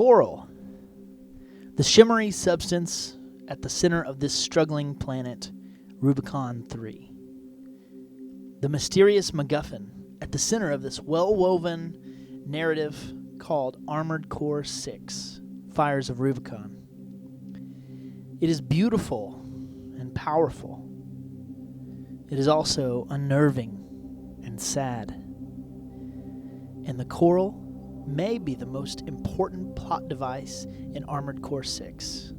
Coral, the shimmery substance at the center of this struggling planet, Rubicon 3. The mysterious MacGuffin at the center of this well-woven narrative called Armored Core 6, Fires of Rubicon. It is beautiful and powerful. It is also unnerving and sad. And the Coral may be the most important plot device in Armored Core 6.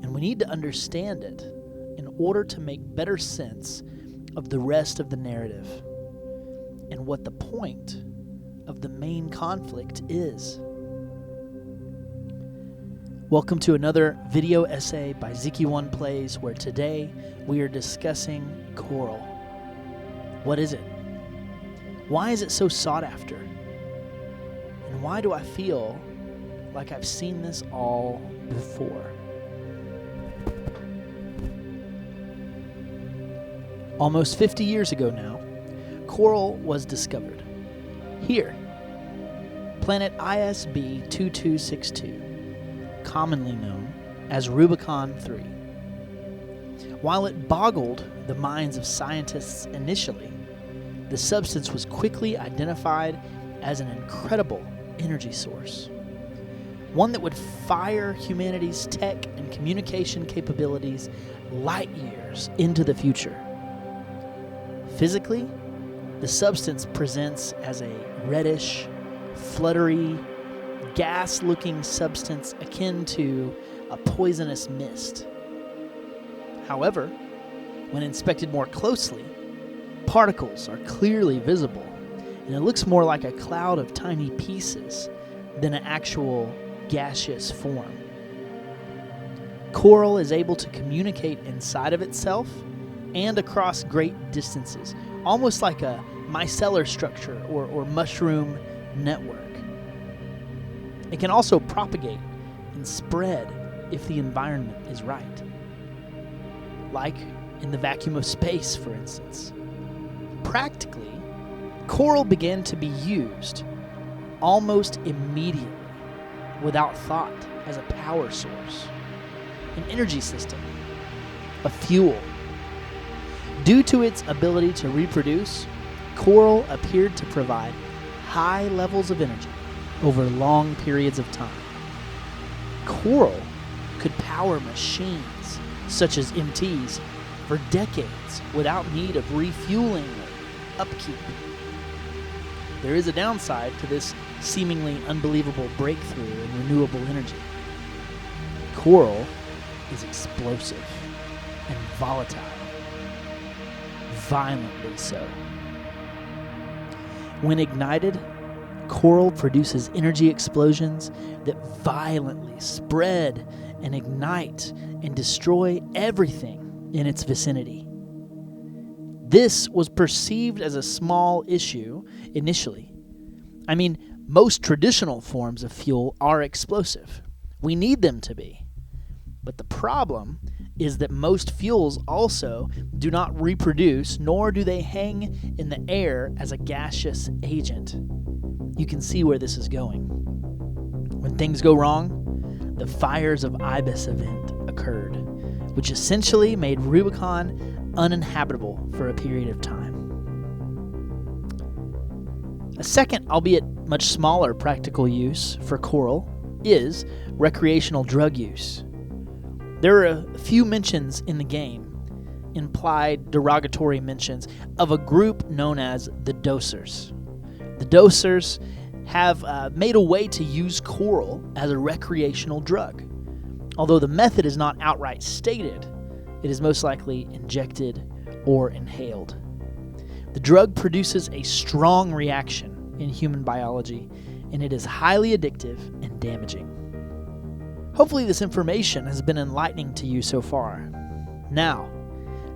And we need to understand it in order to make better sense of the rest of the narrative and what the point of the main conflict is. Welcome to another video essay by Ziki1 Plays, where today we are discussing Coral. What is it? Why is it so sought after? And why do I feel like I've seen this all before? Almost 50 years ago now, Coral was discovered. Here, planet ISB 2262, commonly known as Rubicon 3. While it boggled the minds of scientists initially, the substance was quickly identified as an incredible energy source, one that would fire humanity's tech and communication capabilities light years into the future. Physically, the substance presents as a reddish, fluttery, gas-looking substance akin to a poisonous mist. However, when inspected more closely, particles are clearly visible, and it looks more like a cloud of tiny pieces than an actual gaseous form. Coral is able to communicate inside of itself and across great distances, almost like a micellar structure or mushroom network. It can also propagate and spread if the environment is right, like in the vacuum of space, for instance. Practically, Coral began to be used almost immediately, without thought, as a power source, an energy system, a fuel. Due to its ability to reproduce, Coral appeared to provide high levels of energy over long periods of time. Coral could power machines, such as MTs, for decades without need of refueling or upkeep. There is a downside to this seemingly unbelievable breakthrough in renewable energy. Coral is explosive and volatile, violently so. When ignited, Coral produces energy explosions that violently spread and ignite and destroy everything in its vicinity. This was perceived as a small issue initially. I mean, most traditional forms of fuel are explosive. We need them to be. But the problem is that most fuels also do not reproduce, nor do they hang in the air as a gaseous agent. You can see where this is going. When things go wrong, the fires of Ibis event occurred, which essentially made Rubicon uninhabitable for a period of time. A second, albeit much smaller, practical use for Coral is recreational drug use. There are a few mentions in the game, implied derogatory mentions, of a group known as the Dosers. The Dosers have made a way to use Coral as a recreational drug. Although the method is not outright stated, it is most likely injected or inhaled. The drug produces a strong reaction in human biology, and it is highly addictive and damaging. Hopefully this information has been enlightening to you so far. Now,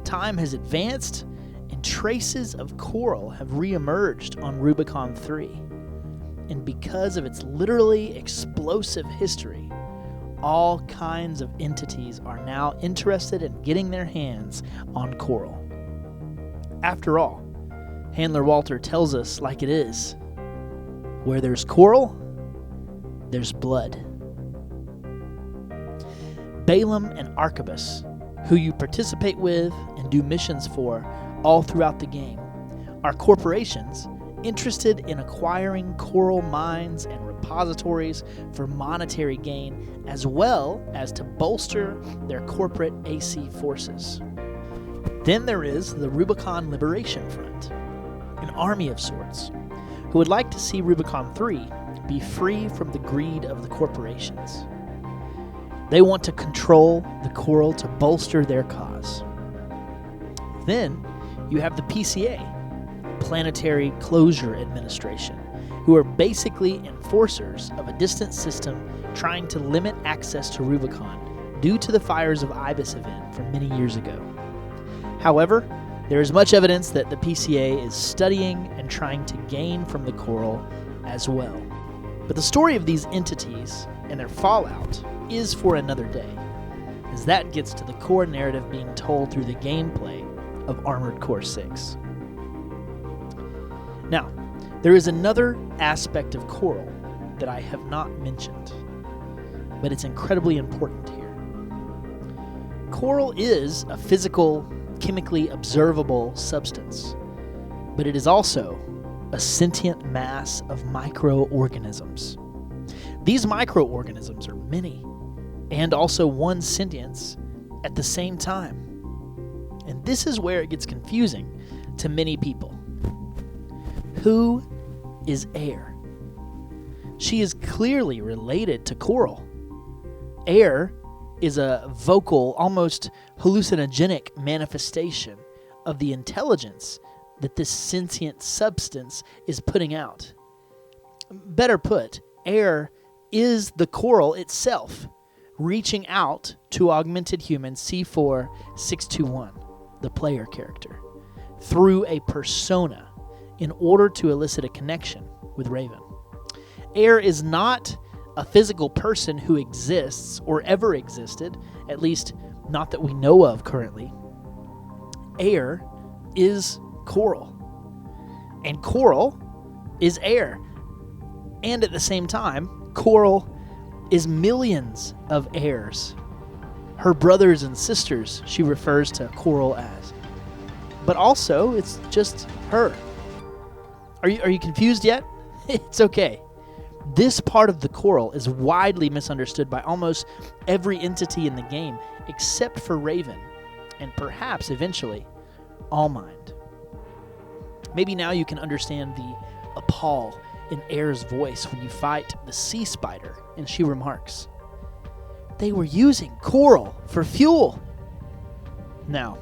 time has advanced, and traces of Coral have re-emerged on Rubicon 3. And because of its literally explosive history, all kinds of entities are now interested in getting their hands on Coral. After all, Handler Walter tells us like it is. Where there's Coral, there's blood. Balaam and Arquebus, who you participate with and do missions for all throughout the game, are corporations interested in acquiring coral mines and repositories for monetary gain, as well as to bolster their corporate AC forces. Then there is the Rubicon Liberation Front, an army of sorts, who would like to see Rubicon 3 be free from the greed of the corporations. They want to control the coral to bolster their cause. Then you have the PCA, Planetary Closure Administration, who are basically enforcers of a distant system trying to limit access to Rubicon due to the Fires of Ibis event from many years ago. However, there is much evidence that the PCA is studying and trying to gain from the coral as well. But the story of these entities and their fallout is for another day, as that gets to the core narrative being told through the gameplay of Armored Core 6. Now, there is another aspect of coral that I have not mentioned, but it's incredibly important here. Coral is a physical, chemically observable substance, but it is also a sentient mass of microorganisms. These microorganisms are many, and also one sentience at the same time. And this is where it gets confusing to many people. Who is Ayre? She is clearly related to coral. Ayre is a vocal, almost hallucinogenic manifestation of the intelligence that this sentient substance is putting out. Better put, Ayre is the coral itself, reaching out to augmented human C4-621, the player character, through a persona in order to elicit a connection with Raven. Ayre is not a physical person who exists or ever existed, at least not that we know of currently. Ayre is coral, and coral is Ayre, and at the same time, coral is millions of Ayres. Her brothers and sisters, she refers to coral as. But also, it's just her. Are you confused yet? It's okay. This part of the coral is widely misunderstood by almost every entity in the game, except for Raven, and perhaps eventually Allmind. Maybe now you can understand the appall in Ayre's voice when you fight the sea spider, and she remarks, "They were using coral for fuel." Now,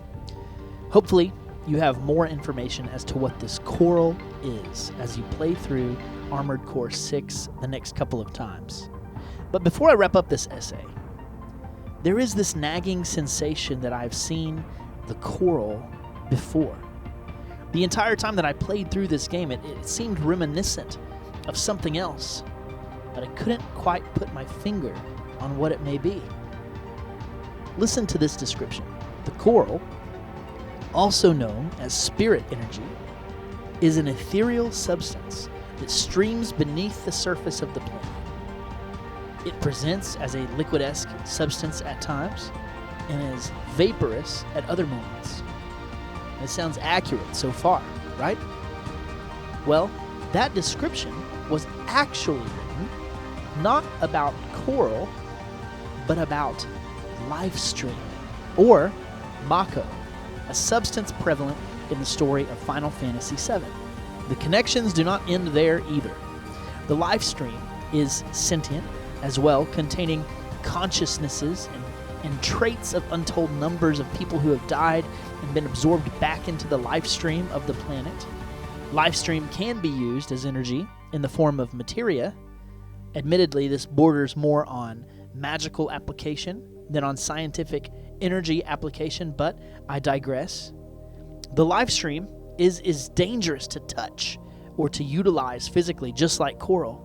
hopefully you have more information as to what this coral is as you play through Armored Core 6 the next couple of times. But before I wrap up this essay, there is this nagging sensation that I've seen the coral before. The entire time that I played through this game, it seemed reminiscent of something else, but I couldn't quite put my finger on what it may be. Listen to this description. The coral, also known as spirit energy, is an ethereal substance that streams beneath the surface of the planet. It presents as a liquid-esque substance at times and is vaporous at other moments. It sounds accurate so far, right? Well, that description was actually written not about coral, but about life stream, or Mako, a substance prevalent in the story of Final Fantasy VII. The connections do not end there either. The life stream is sentient as well, containing consciousnesses and traits of untold numbers of people who have died and been absorbed back into the life stream of the planet. Life stream can be used as energy in the form of materia. Admittedly, this borders more on magical application than on scientific energy application, but I digress. The life stream is dangerous to touch or to utilize physically, just like coral.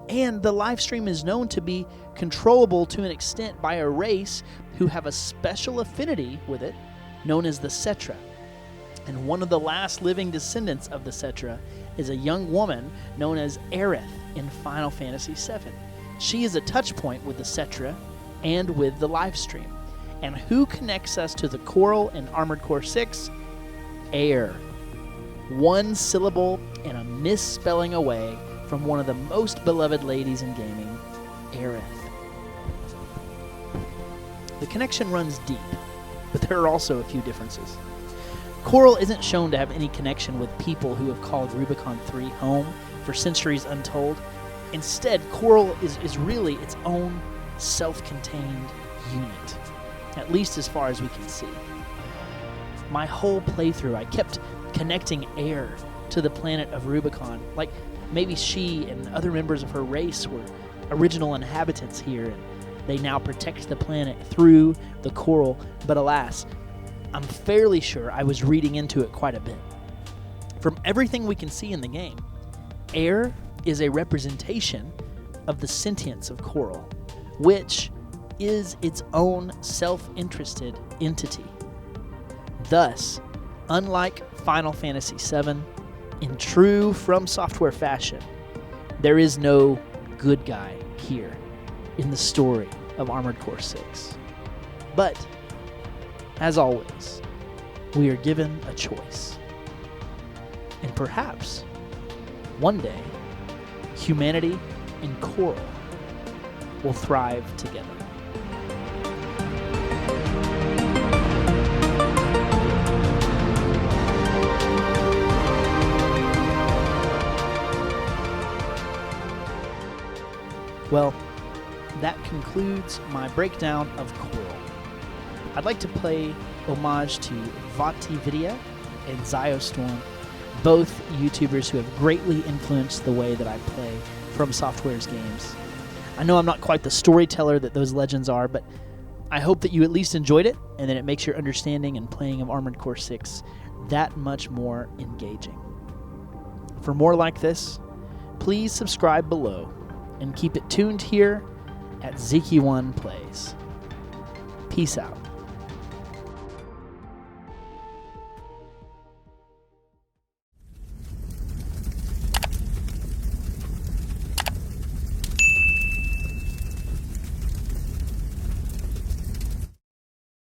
And the life stream is known to be controllable to an extent by a race who have a special affinity with it, known as the Cetra. And one of the last living descendants of the Cetra is a young woman known as Aerith in Final Fantasy VII, She is a touch point with the Cetra and with the live stream. And who connects us to the Coral in Armored Core 6? Ayre. One syllable and a misspelling away from one of the most beloved ladies in gaming, Aerith. The connection runs deep, but there are also a few differences. Coral isn't shown to have any connection with people who have called Rubicon 3 home for centuries untold. Instead, Coral is really its own self-contained unit, at least as far as we can see. My whole playthrough, I kept connecting Ayre to the planet of Rubicon, like maybe she and other members of her race were original inhabitants here, and they now protect the planet through the Coral. But alas, I'm fairly sure I was reading into it quite a bit. From everything we can see in the game, Ayre is a representation of the sentience of Coral, which is its own self-interested entity. Thus, unlike Final Fantasy VII, in true From Software fashion, there is no good guy here in the story of Armored Core 6. But, as always, we are given a choice. And perhaps, one day, humanity and Coral will thrive together. Well, that concludes my breakdown of Coral. I'd like to pay homage to VatiVidya and Ziostorm, both YouTubers who have greatly influenced the way that I play From Software's games. I know I'm not quite the storyteller that those legends are, but I hope that you at least enjoyed it, and that it makes your understanding and playing of Armored Core 6 that much more engaging. For more like this, please subscribe below, and keep it tuned here at Zeki1 Plays. Peace out.